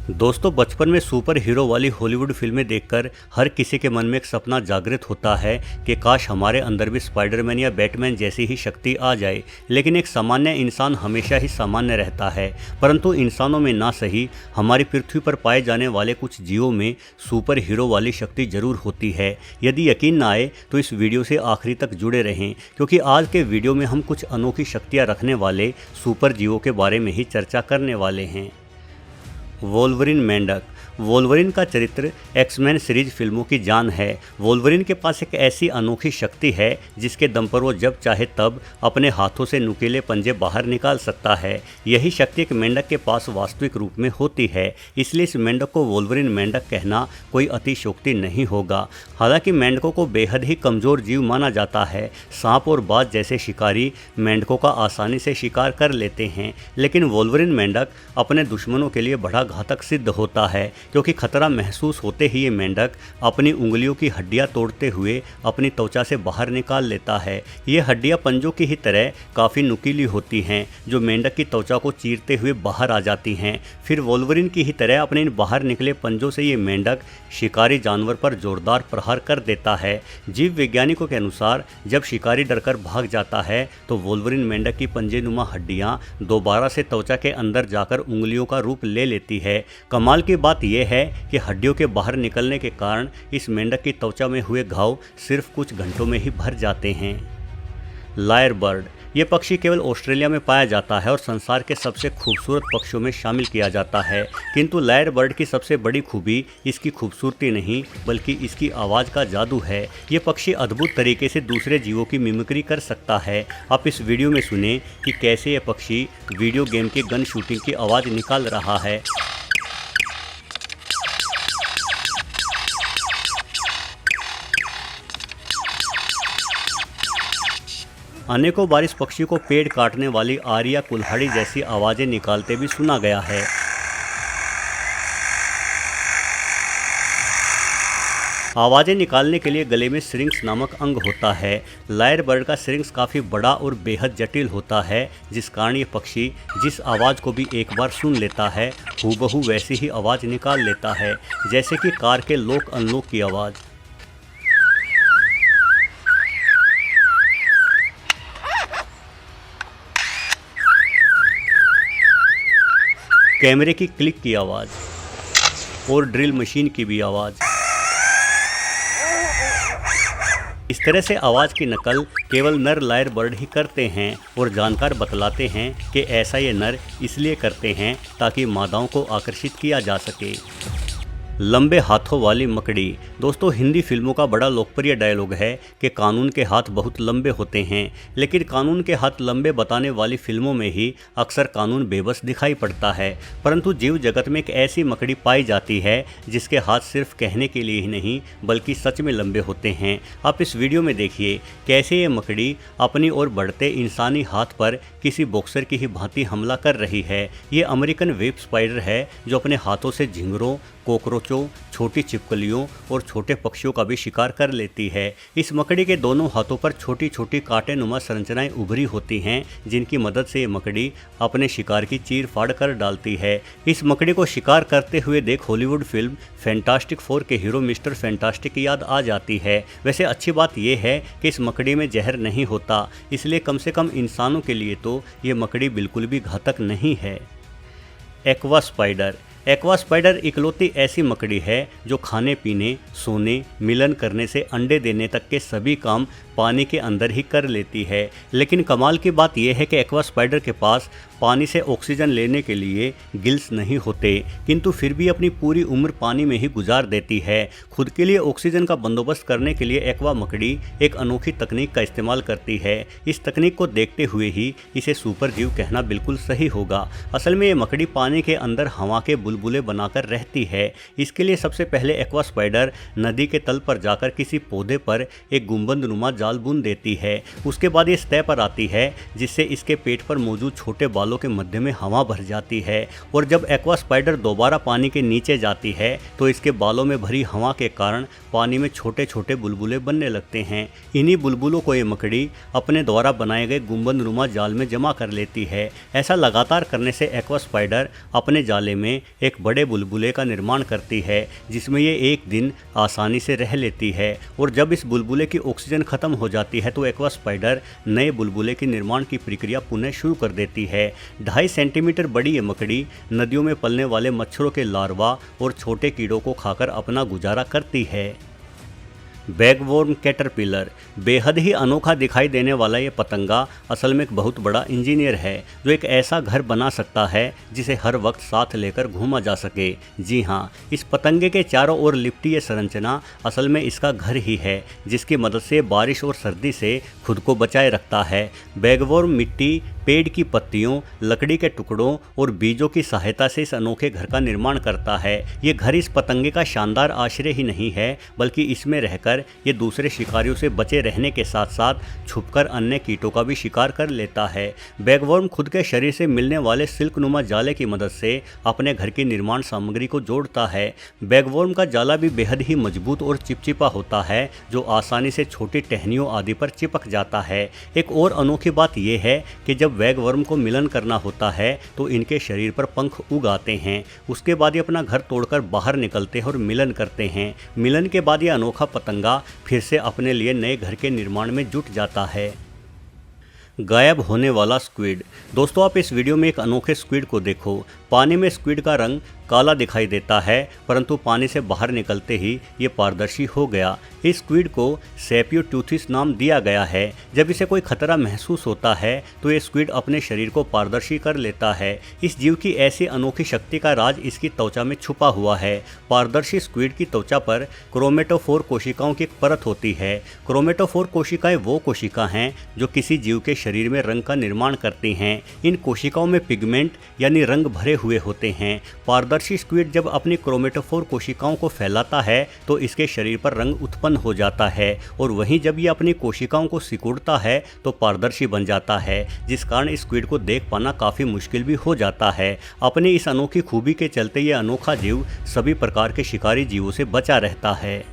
दोस्तों, बचपन में सुपर हीरो वाली हॉलीवुड फिल्में देखकर हर किसी के मन में एक सपना जागृत होता है कि काश हमारे अंदर भी स्पाइडरमैन या बैटमैन जैसी ही शक्ति आ जाए। लेकिन एक सामान्य इंसान हमेशा ही सामान्य रहता है, परंतु इंसानों में ना सही हमारी पृथ्वी पर पाए जाने वाले कुछ जीवों में सुपर हीरो वाली शक्ति जरूर होती है। यदि यकीन ना आए तो इस वीडियो से आखिरी तक जुड़े रहें, क्योंकि आज के वीडियो में हम कुछ अनोखी शक्तियाँ रखने वाले सुपर जीवों के बारे में ही चर्चा करने वाले हैं। वोल्वरिन मेंढक। वोल्वरिन का चरित्र एक्समैन सीरीज फिल्मों की जान है। वोल्वरिन के पास एक ऐसी अनोखी शक्ति है जिसके दम पर वो जब चाहे तब अपने हाथों से नुकीले पंजे बाहर निकाल सकता है। यही शक्ति एक मेंढक के पास वास्तविक रूप में होती है, इसलिए इस मेंढक को वोल्वरिन मेंढक कहना कोई अतिशयोक्ति नहीं होगा। हालांकि मेंढकों को बेहद ही कमज़ोर जीव माना जाता है। सांप और बाज जैसे शिकारी मेंढकों का आसानी से शिकार कर लेते हैं, लेकिन वोल्वरिन मेंढक अपने दुश्मनों के लिए बड़ा घातक सिद्ध होता है, क्योंकि खतरा महसूस होते ही ये मेंढक अपनी उंगलियों की हड्डियां तोड़ते हुए अपनी त्वचा से बाहर निकाल लेता है। ये हड्डियां पंजों की ही तरह काफ़ी नुकीली होती हैं, जो मेंढक की त्वचा को चीरते हुए बाहर आ जाती हैं। फिर वोल्वरिन की ही तरह अपने इन बाहर निकले पंजों से ये मेंढक शिकारी जानवर पर जोरदार प्रहार कर देता है। जीव वैज्ञानिकों के अनुसार जब शिकारी डरकर भाग जाता है तो वोल्वरिन मेंढक की पंजेनुमा हड्डियां दोबारा से त्वचा के अंदर जाकर उंगलियों का रूप ले लेती है। कमाल की बात यह है कि हड्डियों के बाहर निकलने के कारण इस मेंढक की त्वचा में हुए घाव सिर्फ कुछ घंटों में ही भर जाते हैं। Lyre bird. ये पक्षी केवल ऑस्ट्रेलिया में पाया जाता है और संसार के सबसे खूबसूरत पक्षियों में शामिल किया जाता है। किंतु लायर बर्ड की सबसे बड़ी खूबी इसकी खूबसूरती नहीं बल्कि इसकी आवाज़ का जादू है। ये पक्षी अद्भुत तरीके से दूसरे जीवों की मिमिक्री कर सकता है। आप इस वीडियो में सुने कि कैसे ये पक्षी वीडियो गेम के गन शूटिंग की आवाज़ निकाल रहा है। अनेकों बार इस पक्षी को पेड़ काटने वाली आरी या कुल्हाड़ी जैसी आवाज़ें निकालते भी सुना गया है। आवाज़ें निकालने के लिए गले में सिरिंक्स नामक अंग होता है। लायर बर्ड का सिरिंक्स काफ़ी बड़ा और बेहद जटिल होता है, जिस कारण ये पक्षी जिस आवाज़ को भी एक बार सुन लेता है हूबहू वैसी ही आवाज़ निकाल लेता है, जैसे कि कार के लॉक अनलॉक की आवाज़। कैमरे की क्लिक की आवाज़ और ड्रिल मशीन की भी आवाज़। इस तरह से आवाज़ की नकल केवल नर लायर बर्ड ही करते हैं और जानकार बतलाते हैं कि ऐसा ये नर इसलिए करते हैं ताकि मादाओं को आकर्षित किया जा सके। लंबे हाथों वाली मकड़ी। दोस्तों, हिंदी फिल्मों का बड़ा लोकप्रिय डायलॉग है कि कानून के हाथ बहुत लंबे होते हैं, लेकिन कानून के हाथ लंबे बताने वाली फिल्मों में ही अक्सर कानून बेबस दिखाई पड़ता है। परंतु जीव जगत में एक ऐसी मकड़ी पाई जाती है जिसके हाथ सिर्फ कहने के लिए ही नहीं बल्कि सच में लंबे होते हैं। आप इस वीडियो में देखिए कैसे ये मकड़ी अपनी ओर बढ़ते इंसानी हाथ पर किसी बॉक्सर की ही भांति हमला कर रही है। ये अमेरिकन वेब स्पाइडर है जो अपने हाथों से झिंगरों, कॉकरोचों, छोटी छिपकलियों और छोटे पक्षियों का भी शिकार कर लेती है। इस मकड़ी के दोनों हाथों पर छोटी छोटी कांटेनुमा संरचनाएं उभरी होती हैं, जिनकी मदद से ये मकड़ी अपने शिकार की चीर फाड़ कर डालती है। इस मकड़ी को शिकार करते हुए देख हॉलीवुड फिल्म फैंटास्टिक फोर के हीरो मिस्टर फैंटास्टिक की याद आ जाती है। वैसे अच्छी बात यह है कि इस मकड़ी में जहर नहीं होता, इसलिए कम से कम इंसानों के लिए तो ये मकड़ी बिल्कुल भी घातक नहीं है। Aqua spider. एक्वा स्पाइडर इकलौती ऐसी मकड़ी है जो खाने पीने, सोने, मिलन करने से अंडे देने तक के सभी काम पानी के अंदर ही कर लेती है। लेकिन कमाल की बात यह है कि एक्वा स्पाइडर के पास पानी से ऑक्सीजन लेने के लिए गिल्स नहीं होते, किंतु फिर भी अपनी पूरी उम्र पानी में ही गुजार देती है। खुद के लिए ऑक्सीजन का बंदोबस्त करने के लिए एक्वा मकड़ी एक अनोखी तकनीक का इस्तेमाल करती है। इस तकनीक को देखते हुए ही इसे सुपर जीव कहना बिल्कुल सही होगा। असल में ये मकड़ी पानी के अंदर हवा के बुलबुले बनाकर रहती है। इसके लिए सबसे पहले एक्वा स्पाइडर नदी के तल पर जाकर किसी पौधे पर एक गुंबदनुमा जाल बुन देती है। उसके बाद ये सतह पर आती है, जिससे इसके पेट पर मौजूद छोटे बालों के मध्य में हवा भर जाती है। और जब एक्वा स्पाइडर दोबारा पानी के नीचे जाती है तो इसके बालों में भरी हवा के कारण पानी में छोटे छोटे बुलबुले बनने लगते हैं। इन्हीं बुलबुलों को ये मकड़ी अपने द्वारा बनाए गए गुंबदनुमा जाल में जमा कर लेती है। ऐसा लगातार करने से एक्वा स्पाइडर अपने जाले में एक बड़े बुलबुले का निर्माण करती है जिसमें ये एक दिन आसानी से रह लेती है। और जब इस बुलबुले की ऑक्सीजन खत्म हो जाती है तो एक्वा स्पाइडर नए बुलबुले के निर्माण की प्रक्रिया पुनः शुरू कर देती है। 2.5 सेंटीमीटर बड़ी ये मकड़ी नदियों में पलने वाले मच्छरों के लार्वा और छोटे कीड़ों को खाकर अपना गुजारा करती है। बैगवॉर्म कैटरपिलर बेहद ही अनोखा दिखाई देने वाला ये पतंगा असल में एक बहुत बड़ा इंजीनियर है जो एक ऐसा घर बना सकता है जिसे हर वक्त साथ लेकर घूमा जा सके। जी हाँ, इस पतंगे के चारों ओर लिपटी ये संरचना असल में इसका घर ही है जिसकी मदद से बारिश और सर्दी से खुद को बचाए रखता है। बैगवॉर्म मिट्टी, पेड़ की पत्तियों, लकड़ी के टुकड़ों और बीजों की सहायता से इस अनोखे घर का निर्माण करता है। ये घर इस पतंगे का शानदार आश्रय ही नहीं है बल्कि इसमें रहकर ये दूसरे शिकारियों से बचे रहने के साथ साथ छुपकर अन्य कीटों का भी शिकार कर लेता है। बैगवॉर्म खुद के शरीर से मिलने वाले सिल्कनुमा जाले की मदद से अपने घर की निर्माण सामग्री को जोड़ता है। बैगवॉर्म का जाला भी बेहद ही मजबूत और चिपचिपा होता है जो आसानी से छोटी टहनियों आदि पर चिपक जाता है। एक और अनोखी बात यह है कि जब बैगवॉर्म को मिलन करना होता है तो इनके शरीर पर पंख उग आते हैं। उसके बाद ये अपना घर तोड़कर बाहर निकलते हैं और मिलन करते हैं। मिलन के बाद ये अनोखा पतंगा फिर से अपने लिए नए घर के निर्माण में जुट जाता है। गायब होने वाला स्क्विड। दोस्तों, आप इस वीडियो में एक अनोखे स्क्विड को देखो। पानी में स्क्विड का रंग काला दिखाई देता है परंतु पानी से बाहर निकलते ही ये पारदर्शी हो गया। इस स्क्विड को सेपियोट्यूथिस नाम दिया गया है। जब इसे कोई खतरा महसूस होता है तो ये स्क्विड अपने शरीर को पारदर्शी कर लेता है। इस जीव की ऐसी अनोखी शक्ति का राज इसकी त्वचा में छुपा हुआ है। पारदर्शी स्क्विड की त्वचा पर क्रोमेटोफोर कोशिकाओं की एक परत होती है। क्रोमेटोफोर कोशिकाएं वो कोशिका हैं जो किसी जीव के शरीर में रंग का निर्माण करती हैं। इन कोशिकाओं में पिगमेंट यानी रंग भरे हुए होते हैं। पारदर्शी स्क्विड जब अपनी क्रोमेटोफोर कोशिकाओं को फैलाता है तो इसके शरीर पर रंग उत्पन्न हो जाता है और वहीं जब ये अपनी कोशिकाओं को सिकुड़ता है तो पारदर्शी बन जाता है, जिस कारण स्क्विड को देख पाना काफ़ी मुश्किल भी हो जाता है। अपनी इस अनोखी खूबी के चलते ये अनोखा जीव सभी प्रकार के शिकारी जीवों से बचा रहता है।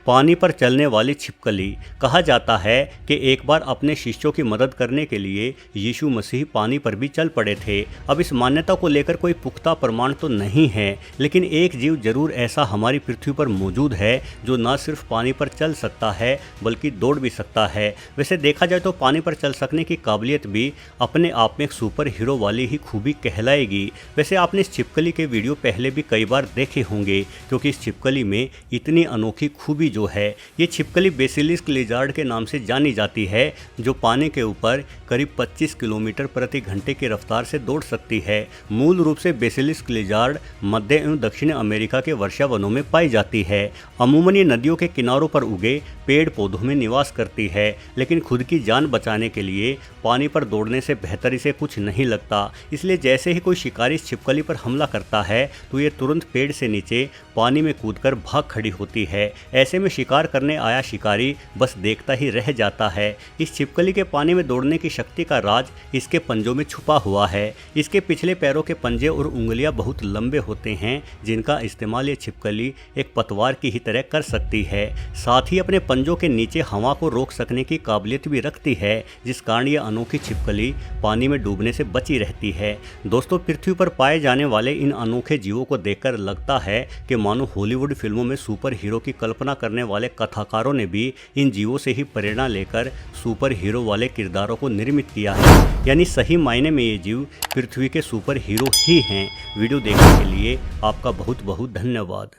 पानी पर चलने वाली छिपकली। कहा जाता है कि एक बार अपने शिष्यों की मदद करने के लिए यीशु मसीह पानी पर भी चल पड़े थे। अब इस मान्यता को लेकर कोई पुख्ता प्रमाण तो नहीं है, लेकिन एक जीव जरूर ऐसा हमारी पृथ्वी पर मौजूद है जो न सिर्फ पानी पर चल सकता है बल्कि दौड़ भी सकता है। वैसे देखा जाए तो पानी पर चल सकने की काबिलियत भी अपने आप में एक सुपर हीरो वाली ही खूबी कहलाएगी। वैसे आपने इस छिपकली के वीडियो पहले भी कई बार देखे होंगे क्योंकि इस छिपकली में इतनी अनोखी खूबी जो है। ये छिपकली बेसिलिस्क लिजार्ड के नाम से जानी जाती है जो पानी के ऊपर करीब 25 किलोमीटर प्रति घंटे की रफ्तार से दौड़ सकती है। मूल रूप से बेसिलिस्क लिजार्ड मध्य एवं दक्षिण अमेरिका के वर्षावनों में पाई जाती है। अमूमन ये नदियों के किनारों पर उगे पेड़ पौधों में निवास करती है, लेकिन खुद की जान बचाने के लिए पानी पर दौड़ने से बेहतर इसे कुछ नहीं लगता। इसलिए जैसे ही कोई शिकारी इस छिपकली पर हमला करता है तो ये तुरंत पेड़ से नीचे पानी में कूदकर भाग खड़ी होती है। ऐसे में शिकार करने आया शिकारी बस देखता ही रह जाता है। इस छिपकली के पानी में दौड़ने की शक्ति का राज इसके पंजों में छुपा हुआ है। इसके पिछले पैरों के पंजे और उंगलियां बहुत लंबे होते हैं जिनका इस्तेमाल ये छिपकली एक पतवार की ही तरह कर सकती है। साथ ही अपने पंजों के नीचे हवा को रोक सकने की काबिलियत भी रखती है, जिस कारण यह अनोखी छिपकली पानी में डूबने से बची रहती है। दोस्तों, पृथ्वी पर पाए जाने वाले इन अनोखे जीवों को देखकर लगता है कि मानो हॉलीवुड फिल्मों में सुपर हीरो की कल्पना करने वाले कथाकारों ने भी इन जीवों से ही प्रेरणा लेकर सुपर हीरो वाले किरदारों को निर्मित किया है। यानी सही मायने में ये जीव पृथ्वी के सुपर हीरो ही हैं। वीडियो देखने के लिए आपका बहुत बहुत धन्यवाद।